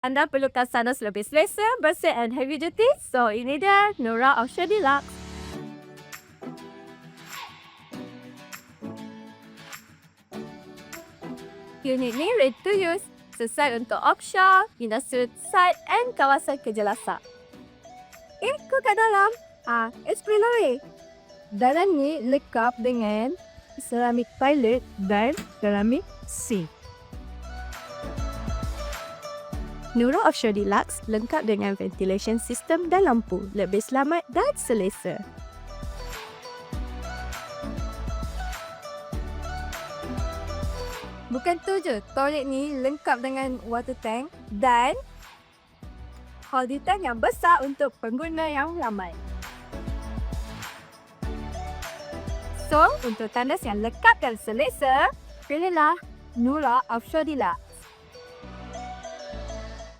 Anda perlukan sanus lebih selesa, bersih and heavy duty? So, ini dia Nura Offshore Deluxe. Unit ni ready to use, sesuai untuk offshore, industrial site and kawasan kejelasan. Ikut kat dalam. Explore. Dalam ni lengkap dengan ceramic toilet dan ceramic sink. Nura Offshore Deluxe lengkap dengan ventilation system dan lampu, lebih selamat dan selesa. Bukan tu je, toilet ni lengkap dengan water tank dan holding tank yang besar untuk pengguna yang ramai. So, untuk tandas yang lengkap dan selesa, pilihlah Nura Offshore Deluxe.